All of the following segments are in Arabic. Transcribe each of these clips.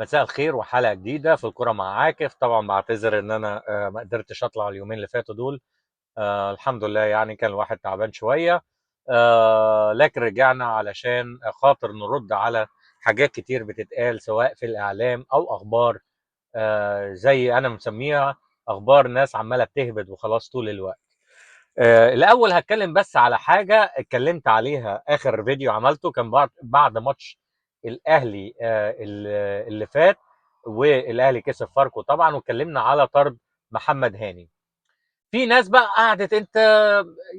مساء الخير وحلقة جديدة في الكرة مع عاكف. طبعا بعتذر ان انا ما قدرتش اطلع اليومين اللي فاتوا دول. الحمد لله، يعني كان الواحد تعبان شوية. لكن رجعنا علشان خاطر نرد على حاجات كتير بتتقال سواء في الاعلام او اخبار، زي انا مسميها اخبار ناس عمالة بتهبد وخلاص طول الوقت. الاول هتكلم بس على حاجة اتكلمت عليها اخر فيديو عملته، كان بعد ماتش الاهلي اللي فات، والاهلي كسب فاركو طبعا، واتكلمنا على طرد محمد هاني. في ناس بقى قعدت انت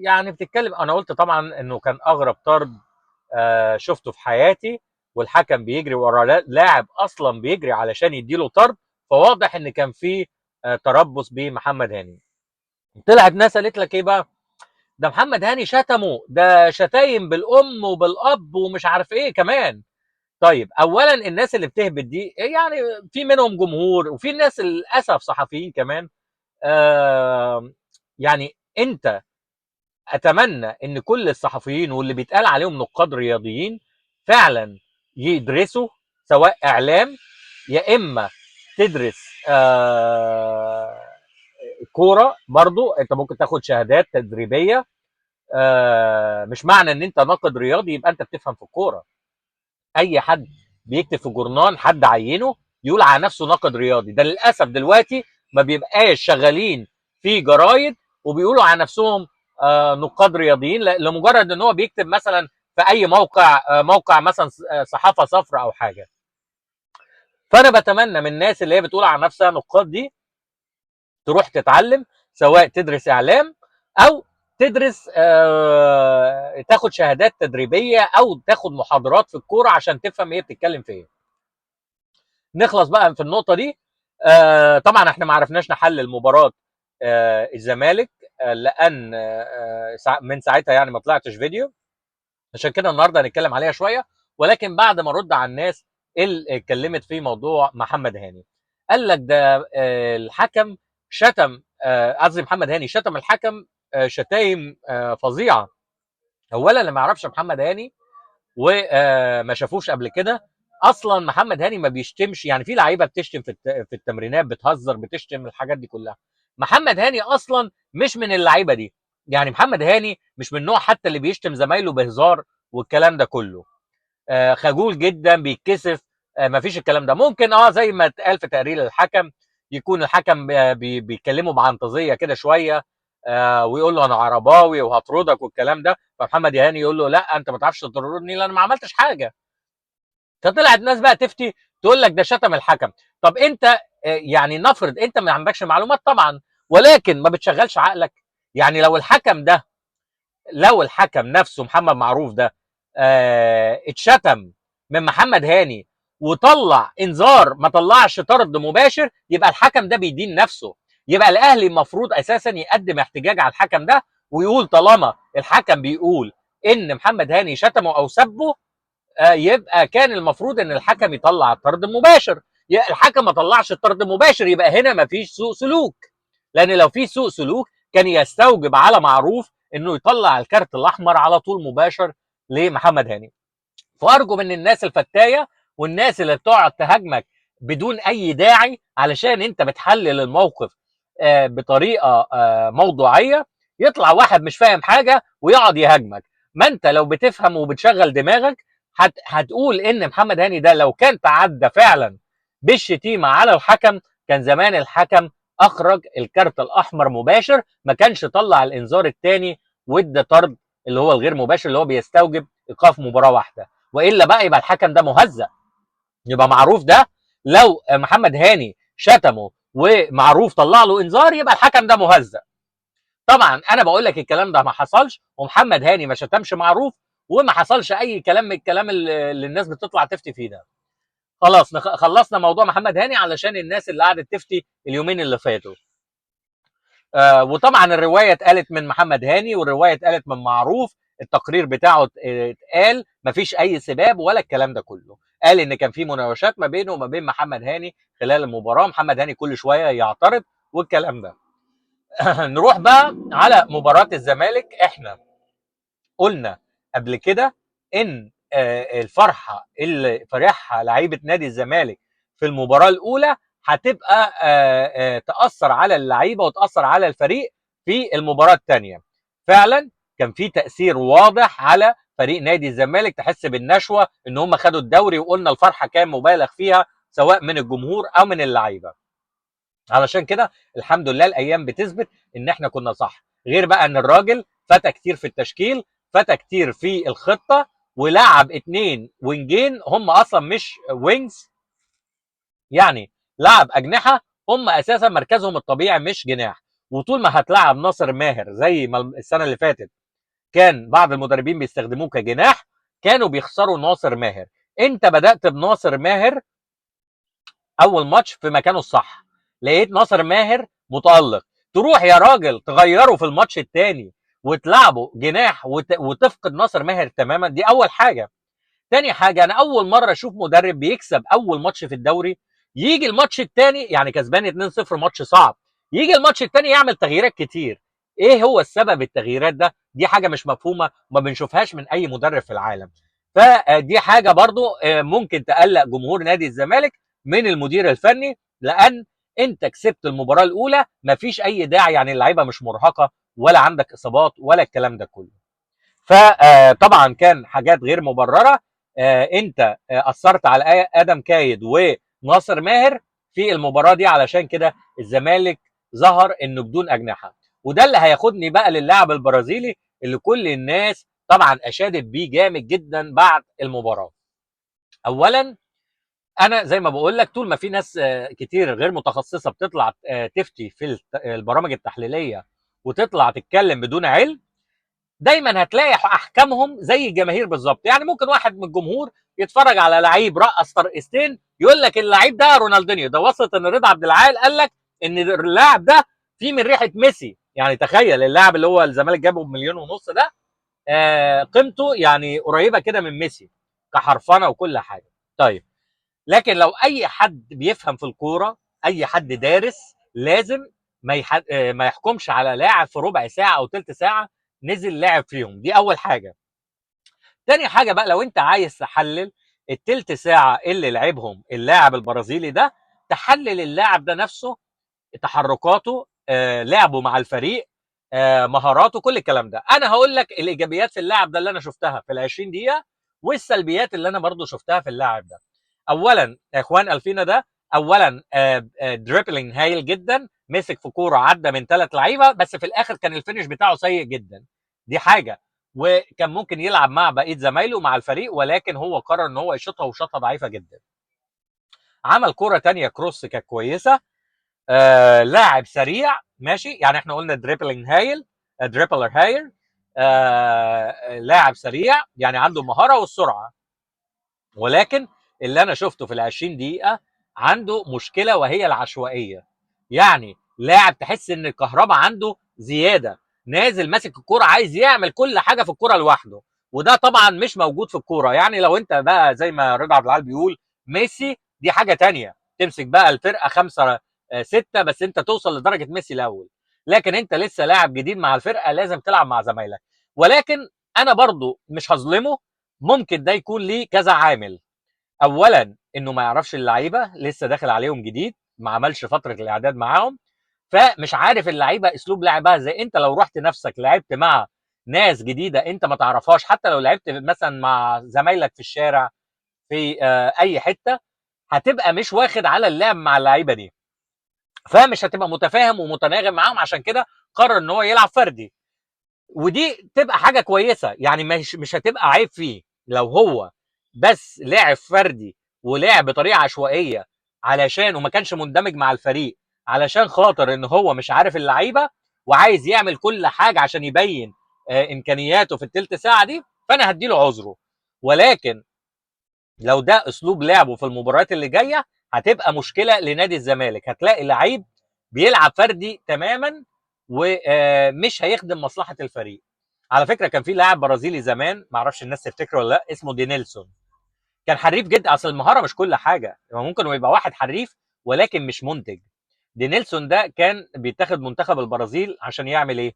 يعني بتتكلم، انا قلت طبعا انه كان اغرب طرد شفته في حياتي، والحكم بيجري ورا لاعب اصلا بيجري علشان يديله طرد، فواضح ان كان في تربص بمحمد هاني. طلعت ناس قالت لك ايه بقى؟ ده محمد هاني شتمه، ده شتايم بالام وبالاب ومش عارف ايه كمان. طيب اولا الناس اللي بتهبط دي يعني في منهم جمهور، وفي ناس للاسف صحفيين كمان. يعني انت، اتمنى ان كل الصحفيين واللي بيتقال عليهم نقاد رياضيين فعلا يدرسوا، سواء اعلام يا اما تدرس كوره. برضو انت ممكن تاخد شهادات تدريبيه. مش معنى ان انت ناقد رياضي يبقى انت بتفهم في الكوره. اي حد بيكتب في جورنان حد عينه يقول على نفسه ناقد رياضي، ده للاسف دلوقتي ما بيبقاش شغالين في جرايد وبيقولوا على نفسهم نقاد رياضيين، لمجرد ان هو بيكتب مثلا في اي موقع، موقع مثلا صحافه صفراء او حاجه. فانا بتمنى من الناس اللي هي بتقول على نفسها نقاد دي تروح تتعلم، سواء تدرس اعلام او تدرس تاخد شهادات تدريبيه او تاخد محاضرات في الكوره عشان تفهم هي بتتكلم في ايه. نخلص بقى في النقطه دي. طبعا احنا ما عرفناش نحلل مباراه الزمالك، لان من ساعتها يعني ما طلعتش فيديو، عشان كده النهارده هنتكلم عليها شويه. ولكن بعد ما ارد على الناس اللي اتكلمت في موضوع محمد هاني، قال لك ده الحكم شتم، قصدي محمد هاني شتم الحكم شتايم فظيعه. اولا اللي ما يعرفش محمد هاني وما شافوش قبل كده، اصلا محمد هاني ما بيشتمش. يعني في لعيبه بتشتم في التمرينات، بتهزر، بتشتم، الحاجات دي كلها. محمد هاني اصلا مش من اللعيبه دي. يعني محمد هاني مش من النوع حتى اللي بيشتم زمايله بهزار والكلام ده كله. خجول جدا، بيتكسف. ما فيش الكلام ده. ممكن زي ما اتقال في تقرير الحكم، يكون الحكم بيكلمه بعنطزيه كده شويه، ويقول له انا عرباوي وهطردك والكلام ده، فمحمد هاني يقول له لا انت ما تعرفش تطردني لان ما عملتش حاجه. فطلعت ناس بقى تفتي تقول لك ده شتم الحكم. طب انت يعني نفرض انت ما عندكش معلومات طبعا، ولكن ما بتشغلش عقلك. يعني لو الحكم نفسه محمد معروف ده اتشتم من محمد هاني وطلع انذار، ما طلعش طرد مباشر، يبقى الحكم ده بيدين نفسه. يبقى الاهلي المفروض اساسا يقدم احتجاج على الحكم ده ويقول طالما الحكم بيقول ان محمد هاني شتمه او سبه، يبقى كان المفروض ان الحكم يطلع الطرد المباشر. الحكم ما طلعش الطرد المباشر، يبقى هنا ما فيش سوء سلوك. لان لو في سوء سلوك كان يستوجب على معروف انه يطلع الكارت الاحمر على طول مباشر لمحمد هاني. فارجو من الناس الفتايه والناس اللي بتقعد تهاجمك بدون اي داعي علشان انت بتحلل الموقف بطريقه موضوعيه، يطلع واحد مش فاهم حاجه ويقعد يهاجمك. ما انت لو بتفهم وبتشغل دماغك هتقول ان محمد هاني ده لو كان تعدى فعلا بالشتيمه على الحكم، كان زمان الحكم اخرج الكارت الاحمر مباشر، ما كانش طلع الانذار الثاني وادى طرد اللي هو الغير مباشر اللي هو بيستوجب ايقاف مباراه واحده. والا بقى يبقى الحكم ده مهزأ. يبقى معروف ده لو محمد هاني شتمه ومعروف طلع له انذار يبقى الحكم ده مهزأ. طبعا انا بقول لك الكلام ده ما حصلش، ومحمد هاني ما شتمش معروف، وما حصلش اي كلام من الكلام اللي الناس بتطلع تفتي فيه ده. خلاص خلصنا موضوع محمد هاني علشان الناس اللي قعدت تفتي اليومين اللي فاتوا. وطبعا الروايه اتقالت من محمد هاني والروايه اتقالت من معروف. التقرير بتاعه اتقال مفيش اي سباب ولا الكلام ده كله. قال ان كان في مناوشات ما بينه وما بين محمد هاني خلال المباراه، محمد هاني كل شويه يعترض والكلام ده. نروح بقى على مباراه الزمالك. احنا قلنا قبل كده ان الفرحه اللي فرحها لعيبه نادي الزمالك في المباراه الاولى هتبقى تاثر على اللعيبه وتاثر على الفريق في المباراه الثانيه. فعلا كان في تاثير واضح على فريق نادي الزمالك، تحس بالنشوه ان هم خدوا الدوري، وقلنا الفرحه كان مبالغ فيها سواء من الجمهور او من اللعيبه. علشان كده الحمد لله الايام بتثبت ان احنا كنا صح، غير بقى ان الراجل فتى كتير في التشكيل، فتى كتير في الخطه، ولعب 2 وينجين هم اصلا مش وينجز، يعني لعب اجنحه هم اساسا مركزهم الطبيعي مش جناح. وطول ما هتلعب ناصر ماهر زي ما السنه اللي فاتت كان بعض المدربين بيستخدموه كجناح، كانوا بيخسروا ناصر ماهر. انت بدات بناصر ماهر اول ماتش في مكانه الصح، لقيت ناصر ماهر متالق، تروح يا راجل تغيره في الماتش الثاني وتلعبه جناح وتفقد ناصر ماهر تماما؟ دي اول حاجه. تاني حاجه، انا اول مره اشوف مدرب بيكسب اول ماتش في الدوري، يجي الماتش الثاني يعني كسبان 2-0 ماتش صعب، يجي الماتش الثاني يعمل تغييرات كتير. ايه هو السبب التغييرات ده؟ دي حاجه مش مفهومه وما بنشوفهاش من اي مدرب في العالم. فدي حاجه برضو ممكن تقلق جمهور نادي الزمالك من المدير الفني، لان انت كسبت المباراه الاولى مفيش اي داعي، يعني اللعيبه مش مرهقه ولا عندك اصابات ولا الكلام ده كله. فطبعا كان حاجات غير مبرره. انت اثرت على ادم كايد وناصر ماهر في المباراه دي، علشان كده الزمالك ظهر انه بدون اجنحه. وده اللي هياخدني بقى للاعب البرازيلي اللي كل الناس طبعا اشادت بيه جامد جدا بعد المباراه. اولا انا زي ما بقول لك، طول ما في ناس كتير غير متخصصه بتطلع تفتي في البرامج التحليليه وتطلع تتكلم بدون علم، دايما هتلاقي احكامهم زي الجماهير بالظبط. يعني ممكن واحد من الجمهور يتفرج على لعيب رقص ترقصتين يقول لك اللعيب ده رونالدينيو. ده وصلت ان رضا عبد العال قال لك ان اللاعب ده فيه من ريحه ميسي. يعني تخيل اللاعب اللي هو الزمالك جابه بمليون ونص ده قيمته يعني قريبه كده من ميسي كحرفنه وكل حاجه. طيب، لكن لو اي حد بيفهم في الكوره، اي حد دارس، لازم ما يحكمش على لاعب في ربع ساعه او ثلث ساعه نزل لاعب فيهم. دي اول حاجه. تاني حاجه بقى، لو انت عايز تحلل الثلث ساعه اللي لعبهم اللاعب البرازيلي ده، تحلل اللاعب ده نفسه، تحركاته، لعبه مع الفريق، مهاراته، كل الكلام ده. انا هقول لك الايجابيات في اللاعب ده اللي انا شفتها في ال 20 دقيقه، والسلبيات اللي انا برضو شفتها في اللاعب ده. اولا اخوان الفينا ده، اولا دريبلينج هايل جدا، مسك في كوره عدى من 3 لعيبه، بس في الاخر كان الفينش بتاعه سيء جدا. دي حاجه. وكان ممكن يلعب مع بقيه زمايله مع الفريق، ولكن هو قرر ان هو يشوطها وشاطها ضعيفه جدا. عمل كوره تانية كروس كانت كويسه. لاعب سريع ماشي، يعني احنا قلنا دريبلينج هايل، دريبلر هايل، لاعب سريع يعني عنده المهاره والسرعه. ولكن اللي انا شفته في ال 20 دقيقه عنده مشكله وهي العشوائيه. يعني لاعب تحس ان الكهرباء عنده زياده، نازل ماسك الكوره عايز يعمل كل حاجه في الكوره لوحده، وده طبعا مش موجود في الكوره. يعني لو انت بقى زي ما رضا عبد العال بيقول ميسي، دي حاجه تانية، تمسك بقى الفرقه 5-6 بس انت توصل لدرجه ميسي الاول. لكن انت لسه لاعب جديد مع الفرقه، لازم تلعب مع زمايلك. ولكن انا برضو مش هظلمه، ممكن ده يكون ليه كذا عامل. اولا انه ما يعرفش اللعيبه، لسه داخل عليهم جديد، ما عملش فتره الاعداد معاهم، فمش عارف اللعيبه اسلوب لعبها ازاي. انت لو رحت نفسك لعبت مع ناس جديده انت ما تعرفهاش، حتى لو لعبت مثلا مع زمايلك في الشارع في اي حته، هتبقى مش واخد على اللعب مع اللعيبه دي، فمش هتبقى متفاهم ومتناغم معاهم. عشان كده قرر ان هو يلعب فردي، ودي تبقى حاجه كويسه، يعني مش هتبقى عيب فيه لو هو بس لعب فردي ولعب بطريقه عشوائيه علشان وما كانش مندمج مع الفريق، علشان خاطر ان هو مش عارف اللعيبه وعايز يعمل كل حاجه عشان يبين امكانياته في الثلث ساعه دي، فانا هديله عذره. ولكن لو ده اسلوب لعبه في المباريات اللي جايه، هتبقى مشكله لنادي الزمالك. هتلاقي لعيب بيلعب فردي تماما ومش هيخدم مصلحه الفريق. على فكره كان في لاعب برازيلي زمان، ما اعرفش الناس تفتكره ولا لا، اسمه دينيلسون. كان حريف جدا، اصل المهاره مش كل حاجه، ممكن يبقى واحد حريف ولكن مش منتج. دينيلسون ده كان بيتاخد منتخب البرازيل عشان يعمل ايه؟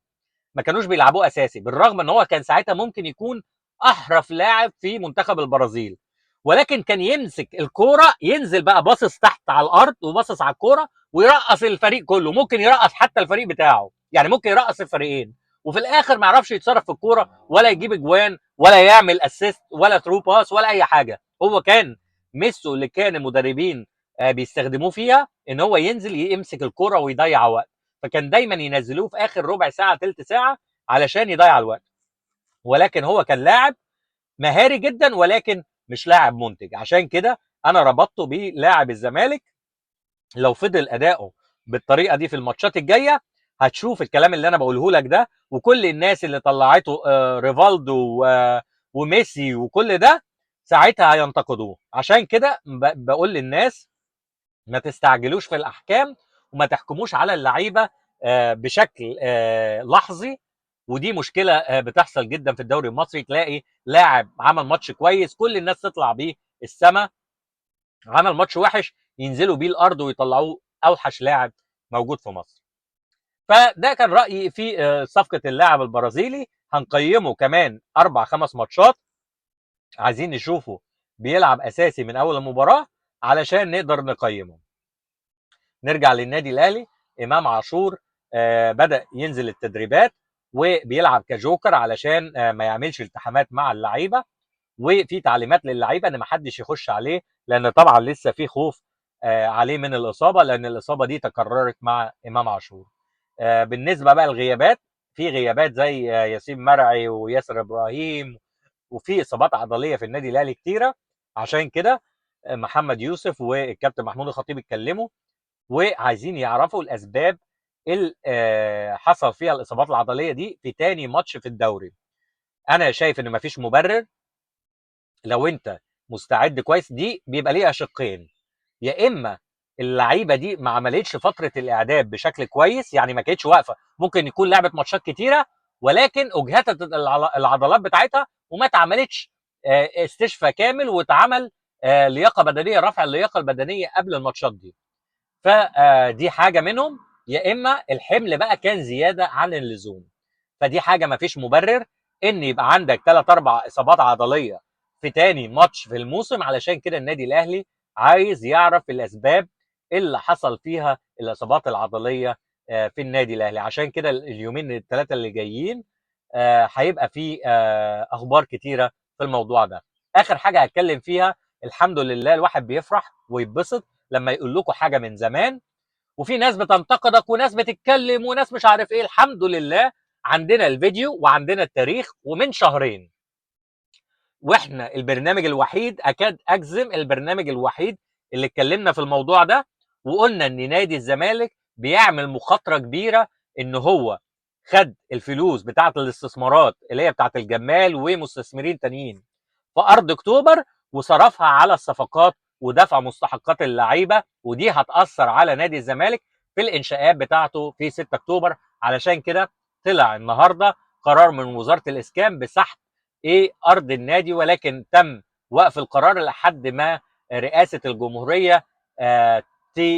ما كانوش بيلعبوه اساسي، بالرغم ان هو كان ساعتها ممكن يكون احرف لاعب في منتخب البرازيل. ولكن كان يمسك الكوره ينزل بقى باصص تحت على الارض وباصص على الكوره ويرقص الفريق كله، ممكن يرقص حتى الفريق بتاعه، يعني ممكن يرقص الفريقين، وفي الاخر ما يعرفش يتصرف في الكوره ولا يجيب اجوان ولا يعمل اسيست ولا ثرو باس ولا اي حاجه. هو كان ميسو اللي كان المدربين بيستخدموه فيها ان هو ينزل يمسك الكوره ويضيع وقت، فكان دايما ينزلوه في اخر ربع ساعه ثلث ساعه علشان يضيع الوقت. ولكن هو كان لاعب مهاري جدا ولكن مش لاعب منتج، عشان كده انا ربطته بلاعب الزمالك. لو فضل اداؤه بالطريقه دي في الماتشات الجايه هتشوف الكلام اللي انا بقوله لك ده، وكل الناس اللي طلعته ريفالدو وميسي وكل ده ساعتها هينتقدوه. عشان كده بقول للناس ما تستعجلوش في الاحكام وما تحكموش على اللعيبه بشكل لحظي. ودي مشكله بتحصل جدا في الدوري المصري، تلاقي لاعب عمل ماتش كويس كل الناس تطلع بيه السما، عمل ماتش وحش ينزلوا بيه الارض ويطلعوه اوحش لاعب موجود في مصر. فده كان رايي في صفقه اللاعب البرازيلي. هنقيمه كمان 4-5 ماتشات، عايزين نشوفه بيلعب اساسي من اول المباراه علشان نقدر نقيمه. نرجع للنادي الاهلي. امام عاشور بدا ينزل التدريبات وبيلعب كجوكر علشان ما يعملش التحامات مع اللعيبه، وفي تعليمات للعيبه ان ما حدش يخش عليه، لان طبعا لسه في خوف عليه من الاصابه، لان الاصابه دي تكررت مع امام عاشور. بالنسبه بقى الغيابات، في غيابات زي ياسين مرعي وياسر ابراهيم، وفي اصابات عضليه في النادي الاهلي كتيره. عشان كده محمد يوسف والكابتن محمود الخطيب اتكلموا وعايزين يعرفوا الاسباب اللي حصل فيها الاصابات العضليه دي في تاني ماتش في الدوري. انا شايف ان مفيش مبرر، لو انت مستعد كويس دي بيبقى ليها شقين، يا اما اللعيبه دي ما عملتش فتره الاعداد بشكل كويس، يعني ما كانتش واقفه، ممكن يكون لعبت ماتشات كتيره ولكن اجهدت العضلات بتاعتها وما اتعملتش استشفاء كامل واتعمل لياقه بدنيه، رفع اللياقه البدنيه قبل الماتشات دي. فدي حاجه منهم، يا اما الحمل بقى كان زياده عن اللزوم. فدي حاجه ما فيش مبرر ان يبقى عندك 3-4 اصابات عضليه في تاني ماتش في الموسم. علشان كده النادي الاهلي عايز يعرف الاسباب اللي حصل فيها الاصابات العضليه في النادي الاهلي. عشان كده اليومين الثلاثه اللي جايين هيبقى في اخبار كتيره في الموضوع ده. اخر حاجه هتكلم فيها، الحمد لله الواحد بيفرح ويتبسط لما يقول لكم حاجه من زمان، وفي ناس بتنتقدك وناس بتتكلم وناس مش عارف ايه. الحمد لله عندنا الفيديو وعندنا التاريخ، ومن شهرين واحنا البرنامج الوحيد، اكاد اجزم البرنامج الوحيد اللي اتكلمنا في الموضوع ده وقلنا ان نادي الزمالك بيعمل مخاطره كبيره، ان هو خد الفلوس بتاعه الاستثمارات اللي هي بتاعه الجمال ومستثمرين تانيين في ارض اكتوبر وصرفها على الصفقات ودفع مستحقات اللعيبه، ودي هتاثر على نادي الزمالك في الانشاءات بتاعته في 6 اكتوبر. علشان كده طلع النهارده قرار من وزاره الاسكان بسحب ارض النادي، ولكن تم وقف القرار لحد ما رئاسه الجمهوريه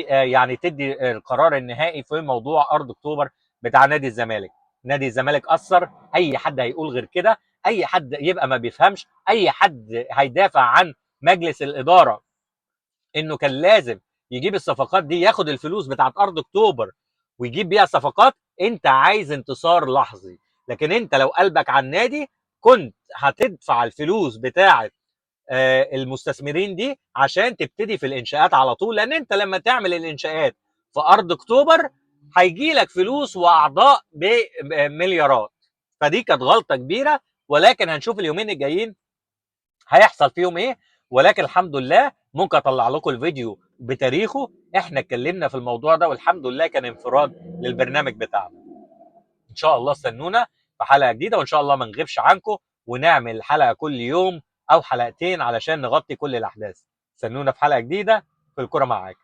يعني تدي القرار النهائي في موضوع ارض اكتوبر بتاع نادي الزمالك. نادي الزمالك اثر، اي حد هيقول غير كده اي حد يبقى ما بيفهمش، اي حد هيدافع عن مجلس الاداره انه كان لازم يجيب الصفقات دي، ياخد الفلوس بتاعت ارض اكتوبر ويجيب بيها صفقات، انت عايز انتصار لحظي. لكن انت لو قلبك على النادي كنت هتدفع الفلوس بتاعت المستثمرين دي عشان تبتدي في الانشاءات على طول، لان انت لما تعمل الانشاءات في ارض اكتوبر هيجي لك فلوس واعضاء بمليارات. فدي كانت غلطه كبيره، ولكن هنشوف اليومين الجايين هيحصل فيهم ايه. ولكن الحمد لله ممكن اطلع لكم الفيديو بتاريخه، احنا اتكلمنا في الموضوع ده والحمد لله كان انفراد للبرنامج بتاعنا. ان شاء الله استنونا في حلقه جديده، وان شاء الله ما نغيبش عنكم ونعمل حلقه كل يوم او حلقتين علشان نغطي كل الاحداث. استنونا في حلقه جديده في الكوره معاك.